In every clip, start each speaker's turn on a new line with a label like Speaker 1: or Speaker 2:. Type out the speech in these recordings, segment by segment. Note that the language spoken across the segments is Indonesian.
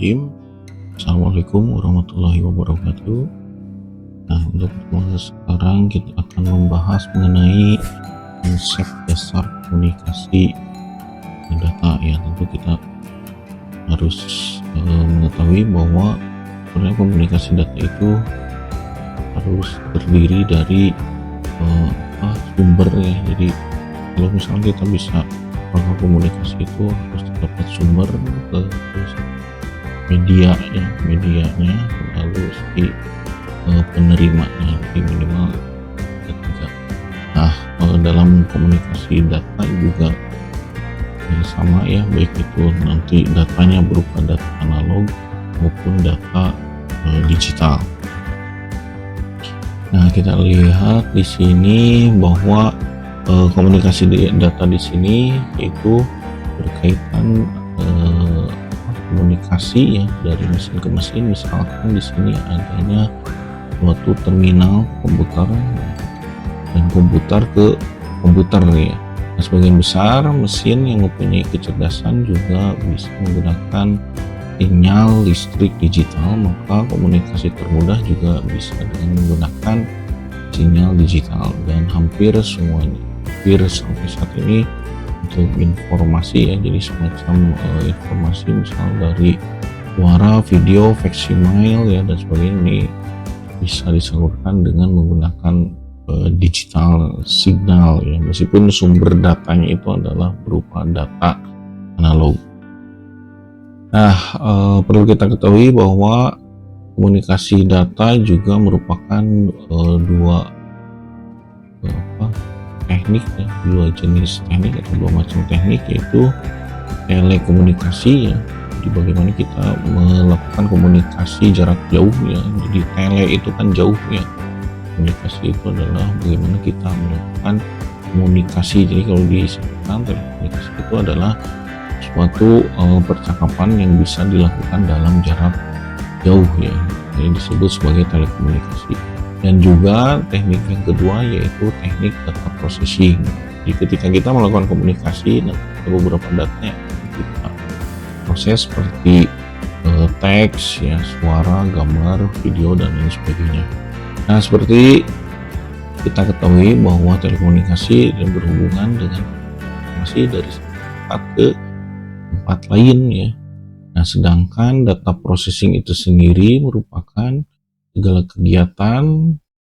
Speaker 1: Bismillahirrahmanirrahim. Assalamualaikum warahmatullahi wabarakatuh. Nah, untuk pertemuan sekarang kita akan membahas mengenai konsep dasar komunikasi data ya. Tentu kita harus mengetahui bahwa sebenarnya komunikasi data itu harus terdiri dari sumber ya. Jadi kalau misalnya kita bisa melakukan komunikasi itu harus dapat sumber, terus medianya, lalu si penerimanya, jadi minimal ketiga. Nah, dalam komunikasi data juga sama ya, baik itu nanti datanya berupa data analog maupun data digital. Nah, kita lihat di sini bahwa komunikasi data di sini yaitu berkaitan komunikasi ya dari mesin ke mesin. Misalkan di sini adanya suatu terminal komputer dan komputer ke komputer ya. Nah, sebagian besar mesin yang mempunyai kecerdasan juga bisa menggunakan sinyal listrik digital, maka komunikasi termudah juga bisa dengan menggunakan sinyal digital. Dan hampir semuanya, sampai saat ini untuk informasi ya, jadi semacam informasi misal dari suara, video, faksimiles ya dan sebagainya, ini bisa disalurkan dengan menggunakan digital signal ya, meskipun sumber datanya itu adalah berupa data analog. Nah, perlu kita ketahui bahwa komunikasi data juga merupakan dua teknik ya, dua jenis teknik atau dua macam teknik, yaitu telekomunikasi ya. Jadi bagaimana kita melakukan komunikasi jarak jauh ya. Jadi tele itu kan jauh ya. Komunikasi itu adalah bagaimana kita melakukan komunikasi. Jadi kalau disebutkan telekomunikasi itu adalah suatu percakapan yang bisa dilakukan dalam jarak jauh ya. Jadi disebut sebagai telekomunikasi. Dan juga teknik yang kedua yaitu teknik data processing. Jadi ketika kita melakukan komunikasi, dan ada beberapa data yang kita proses seperti teks ya, suara, gambar, video dan lain sebagainya. Nah, seperti kita ketahui bahwa telekomunikasi berhubungan dengan informasi dari tempat ke tempat lain ya. Nah, sedangkan data processing itu sendiri merupakan segala kegiatan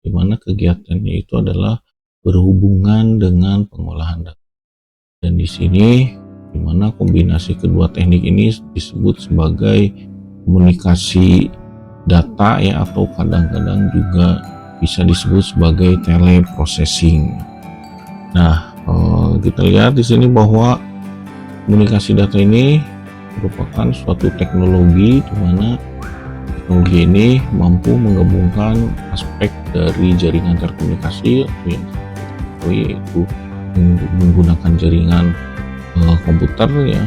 Speaker 1: di mana kegiatannya itu adalah berhubungan dengan pengolahan data. Dan di sini di mana kombinasi kedua teknik ini disebut sebagai komunikasi data ya, atau kadang-kadang juga bisa disebut sebagai teleprocessing. Nah, kita lihat di sini bahwa komunikasi data ini merupakan suatu teknologi di mana teknologi ini mampu menggabungkan aspek dari jaringan telekomunikasi yaitu menggunakan jaringan komputer ya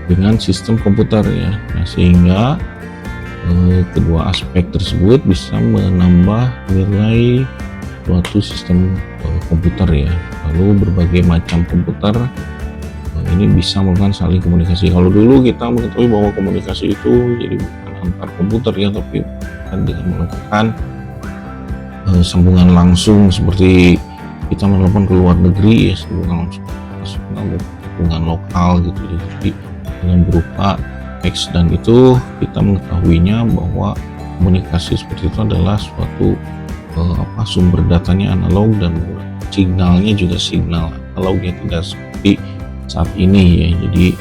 Speaker 1: dengan sistem komputer ya. Nah, sehingga kedua aspek tersebut bisa menambah nilai suatu sistem komputer ya. Lalu berbagai macam komputer ini bisa melakukan saling komunikasi. Kalau dulu kita mengetahui bahwa komunikasi itu jadi bukan antar komputer ya, tapi dengan melakukan sambungan langsung seperti kita menelepon ke luar negeri ya, sambungan langsung nasional, hubungan lokal gitu. Jadi dengan berupa teks, dan itu kita mengetahuinya bahwa komunikasi seperti itu adalah suatu sumber datanya analog dan signalnya juga signal analog ya, tidak seperti saat ini ya. Jadi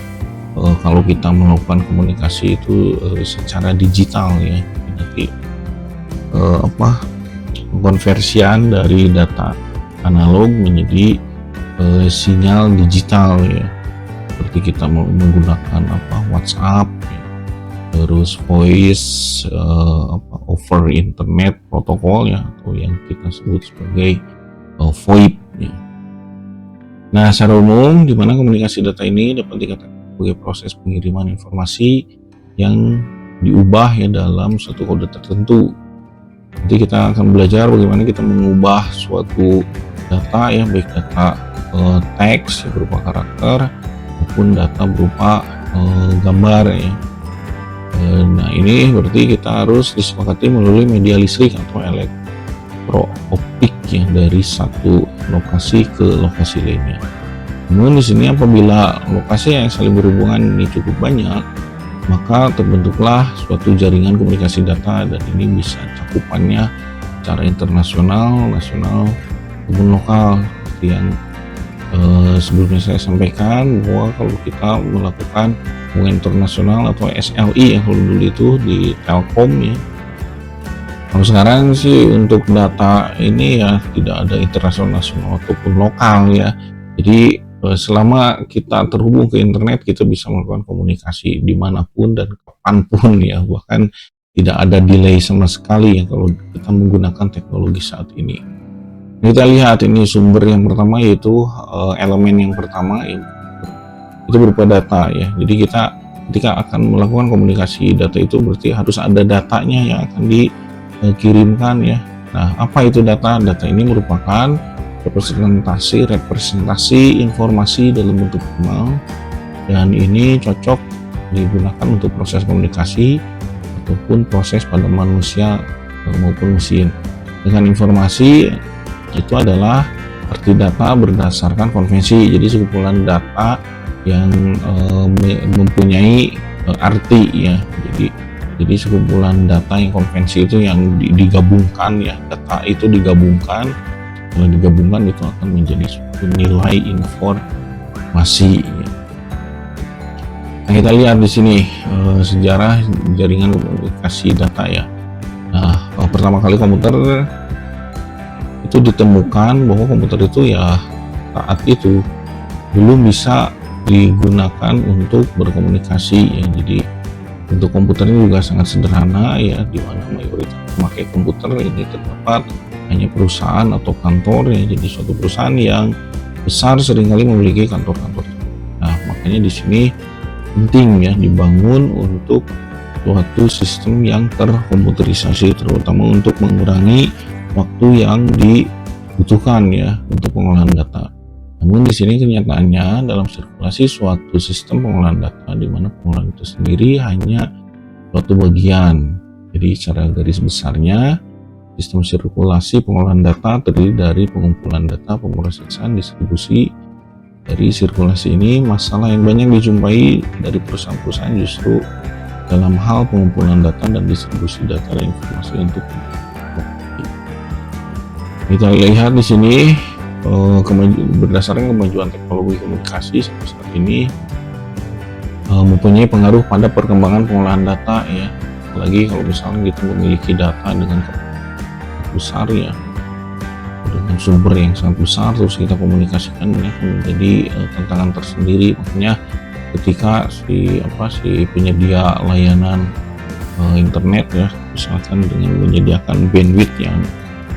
Speaker 1: kalau kita melakukan komunikasi itu secara digital ya, nanti konversian dari data analog menjadi sinyal digital ya, seperti kita menggunakan WhatsApp ya, terus voice over internet protokol ya, atau yang kita sebut sebagai VoIP ya. Nah, secara umum di mana komunikasi data ini dapat dikatakan sebagai proses pengiriman informasi yang diubah ya dalam suatu kode tertentu. Nanti kita akan belajar bagaimana kita mengubah suatu data ya, baik data teks berupa karakter maupun data berupa gambar ya. Nah ini berarti kita harus disepakati melalui media listrik atau optik ya dari satu lokasi ke lokasi lainnya. Namun di sini apabila lokasi yang saling berhubungan ini cukup banyak, maka terbentuklah suatu jaringan komunikasi data, dan ini bisa cakupannya secara internasional, nasional, maupun lokal. Seperti yang sebelumnya saya sampaikan, bahwa kalau kita melakukan hubungan internasional atau SLI yang kalau dulu itu di Telkom ya. Kalau sekarang sih untuk data ini ya tidak ada internasional, nasional ataupun lokal ya. Jadi selama kita terhubung ke internet, kita bisa melakukan komunikasi dimanapun dan kapanpun ya, bahkan tidak ada delay sama sekali ya kalau kita menggunakan teknologi saat ini. Kita lihat ini sumber yang pertama, yaitu elemen yang pertama itu berupa data ya. Jadi kita ketika akan melakukan komunikasi data itu berarti harus ada datanya yang akan dikirimkan ya. Nah, apa itu data? Data ini merupakan representasi informasi dalam bentuk formal, dan ini cocok digunakan untuk proses komunikasi ataupun proses pada manusia maupun mesin. Dengan informasi itu adalah arti data berdasarkan konvensi, jadi sekumpulan data yang mempunyai arti ya. Jadi sekumpulan data yang konvensi itu yang digabungkan ya, data itu digabungkan. Kalau digabungkan itu akan menjadi suatu nilai informasi. Nah, kita lihat di sini sejarah jaringan komunikasi data ya. Nah, pertama kali komputer itu ditemukan, bahwa komputer itu ya saat itu belum bisa digunakan untuk berkomunikasi ya. Jadi untuk komputernya juga sangat sederhana ya, di mana mayoritas memakai komputer ini terdapat hanya perusahaan atau kantor ya. Jadi suatu perusahaan yang besar seringkali memiliki kantor-kantor. Nah, makanya di sini penting ya dibangun untuk suatu sistem yang terkomputerisasi, terutama untuk mengurangi waktu yang dibutuhkan ya untuk pengolahan data. Namun di sini kenyataannya dalam sirkulasi suatu sistem pengolahan data, di mana pengolahan itu sendiri hanya suatu bagian. Jadi secara garis besarnya, sistem sirkulasi pengolahan data terdiri dari pengumpulan data, pemrosesan, distribusi. Dari sirkulasi ini, masalah yang banyak dijumpai dari perusahaan-perusahaan justru dalam hal pengumpulan data dan distribusi data dan informasi untuk kita lihat di sini. Berdasarkan kemajuan teknologi komunikasi sampai saat ini mempunyai pengaruh pada perkembangan pengolahan data ya. Apalagi kalau misalnya kita memiliki data dengan besar ya, dengan sumber yang sangat besar, terus kita komunikasikan, ini akan menjadi tantangan tersendiri. Makanya ketika si penyedia layanan internet ya, misalkan dengan menyediakan bandwidth yang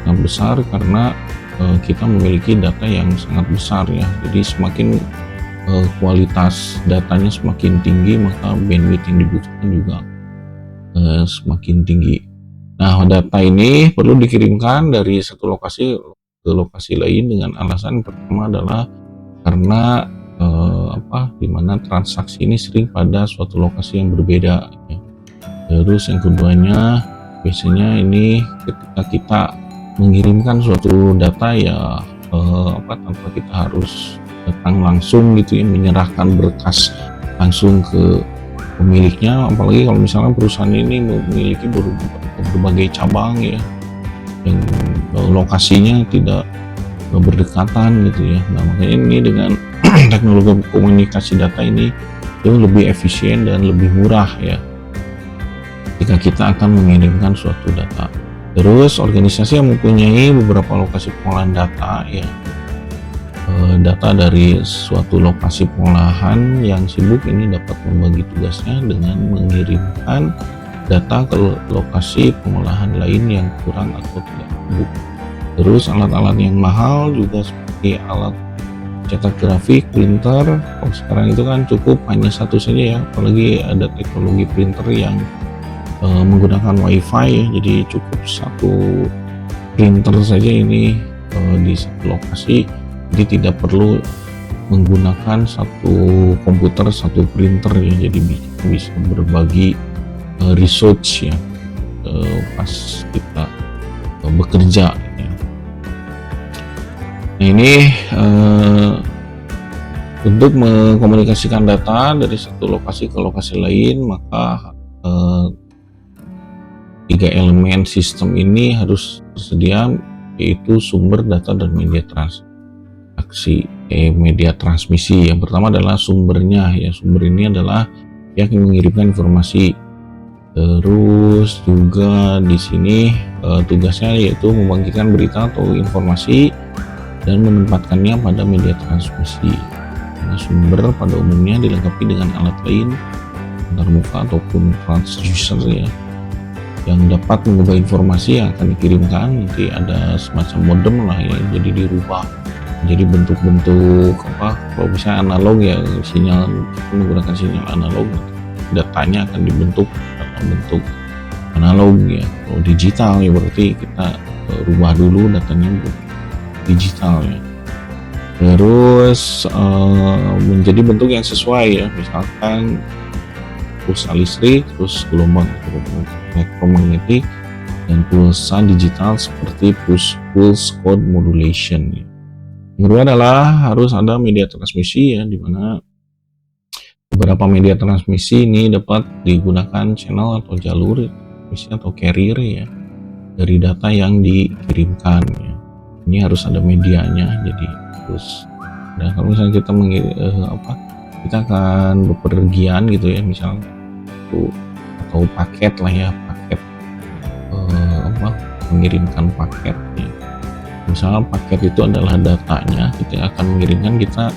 Speaker 1: sangat besar, karena kita memiliki data yang sangat besar ya. Jadi semakin kualitas datanya semakin tinggi, maka bandwidth yang dibutuhkan juga semakin tinggi. Nah, data ini perlu dikirimkan dari satu lokasi ke lokasi lain dengan alasan pertama adalah karena dimana transaksi ini sering pada suatu lokasi yang berbeda ya. Terus yang keduanya, biasanya ini ketika kita mengirimkan suatu data ya tanpa kita harus datang langsung gitu ya, menyerahkan berkas langsung ke pemiliknya. Apalagi kalau misalnya perusahaan ini memiliki berbagai cabang ya, yang lokasinya tidak berdekatan gitu ya. Nah, makanya ini dengan teknologi komunikasi data ini jauh lebih efisien dan lebih murah ya jika kita akan mengirimkan suatu data. Terus organisasi yang mempunyai beberapa lokasi pengolahan data ya, data dari suatu lokasi pengolahan yang sibuk ini dapat membagi tugasnya dengan mengirimkan data ke lokasi pengolahan lain yang kurang atau tidak sibuk. Terus alat-alat yang mahal juga seperti alat cetak grafik, printer. Oh, sekarang itu kan cukup hanya satu saja ya, apalagi ada teknologi printer yang menggunakan wifi ya. Jadi cukup satu printer saja ini di satu lokasi, jadi tidak perlu menggunakan satu komputer, satu printer ya. Jadi bisa berbagi research ya, pas kita bekerja ya. Nah ini untuk mengkomunikasikan data dari satu lokasi ke lokasi lain, maka 3 elemen sistem ini harus tersedia, yaitu sumber data dan media media transmisi. Yang pertama adalah sumbernya ya, sumber ini adalah yang mengirimkan informasi. Terus juga di sini tugasnya yaitu membagikan berita atau informasi dan menempatkannya pada media transmisi. Nah, sumber pada umumnya dilengkapi dengan alat lain antarmuka ataupun transducer ya, yang dapat mengubah informasi yang akan dikirimkan. Nanti ada semacam modem lah ya, jadi dirubah jadi bentuk-bentuk kalau bisa analog ya, sinyal menggunakan sinyal analog, datanya akan dibentuk dalam bentuk analog ya. Kalau digital ya berarti kita rubah dulu datanya digital ya, terus menjadi bentuk yang sesuai ya, misalkan pulsa listrik, terus gelombang elektromagnetik, dan pulsa digital seperti pulse code modulation ya. Yang kedua adalah harus ada media transmisi ya, dimana beberapa media transmisi ini dapat digunakan channel atau jalur transmisi atau carrier ya dari data yang dikirimkan ya. Ini harus ada medianya, jadi terus nah kalau misalnya kita kita akan bepergian gitu ya, misalnya atau paket lah ya, paket mengirimkan paket ya. Misalnya paket itu adalah datanya, kita akan mengirimkan, kita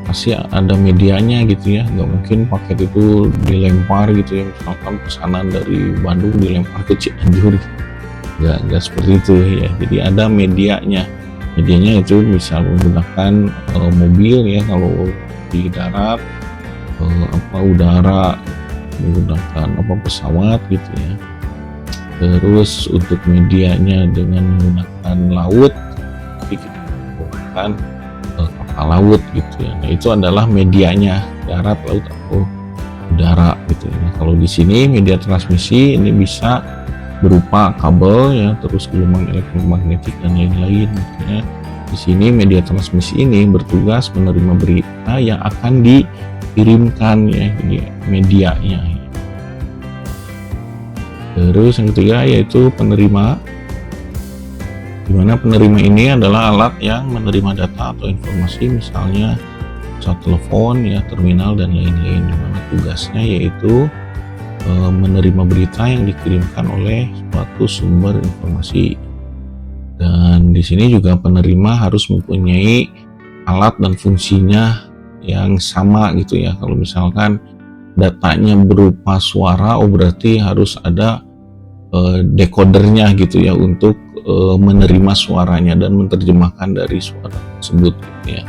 Speaker 1: pasti ada medianya gitu ya, nggak mungkin paket itu dilempar gitu ya, misalkan pesanan dari Bandung dilempar ke Cianjur, nggak seperti itu ya. Jadi ada medianya itu bisa menggunakan mobil ya kalau di darat, udara menggunakan pesawat gitu ya. Terus untuk medianya dengan menggunakan laut, kita menggunakan kapal laut gitu ya. Nah itu adalah medianya, darat, laut atau udara gitu ya. Nah, kalau di sini media transmisi ini bisa berupa kabel ya, terus gelombang elektromagnetik dan lain-lain gitu ya. Di sini media transmisi ini bertugas menerima berita yang akan dikirimkan ya, jadi medianya ya. Terus yang ketiga yaitu penerima, dimana penerima ini adalah alat yang menerima data atau informasi, misalnya pesawat telepon ya, terminal dan lain-lain, dimana tugasnya yaitu menerima berita yang dikirimkan oleh suatu sumber informasi. Dan di sini juga penerima harus mempunyai alat dan fungsinya yang sama gitu ya. Kalau misalkan datanya berupa suara, berarti harus ada decodernya gitu ya untuk menerima suaranya dan menerjemahkan dari suara tersebut gitu ya.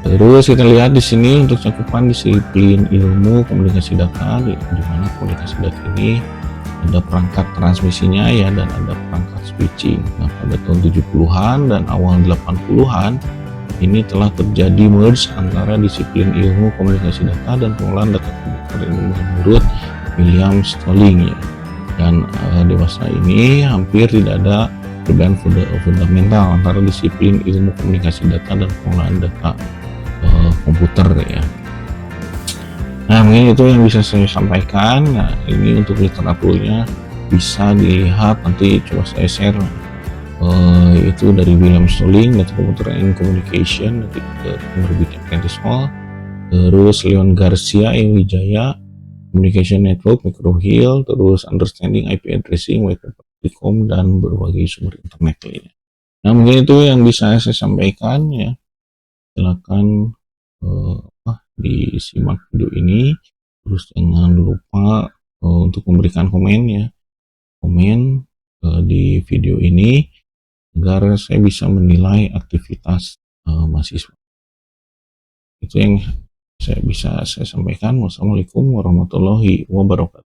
Speaker 1: Terus kita lihat di sini untuk cakupan disiplin ilmu komunikasi data, di mana komunikasi data ini ada perangkat transmisinya ya, dan ada perangkat switching. Nah pada tahun 70-an dan awal 80-an ini telah terjadi merge antara disiplin ilmu komunikasi data dan pengolahan data komputer ini menurut William Stalling ya. Dan dewasa ini hampir tidak ada perbedaan fundamental antara disiplin ilmu komunikasi data dan pengolahan data komputer ya. Nah mungkin itu yang bisa saya sampaikan. Nah ini untuk literaturnya bisa dilihat, nanti coba saya share itu dari William Stalling, Data Computer and Communication, nanti penerbitnya Prentice Hall. Terus Leon Garcia Wijaya, Communication Network Microhill, terus Understanding IP Addressing Telecom, dan berbagai sumber internet lainnya. Nah mungkin itu yang bisa saya sampaikan ya. Silakan disimak video ini, terus jangan lupa untuk memberikan komen ya, di video ini agar saya bisa menilai aktivitas mahasiswa. Itu yang saya sampaikan. Wassalamualaikum warahmatullahi wabarakatuh.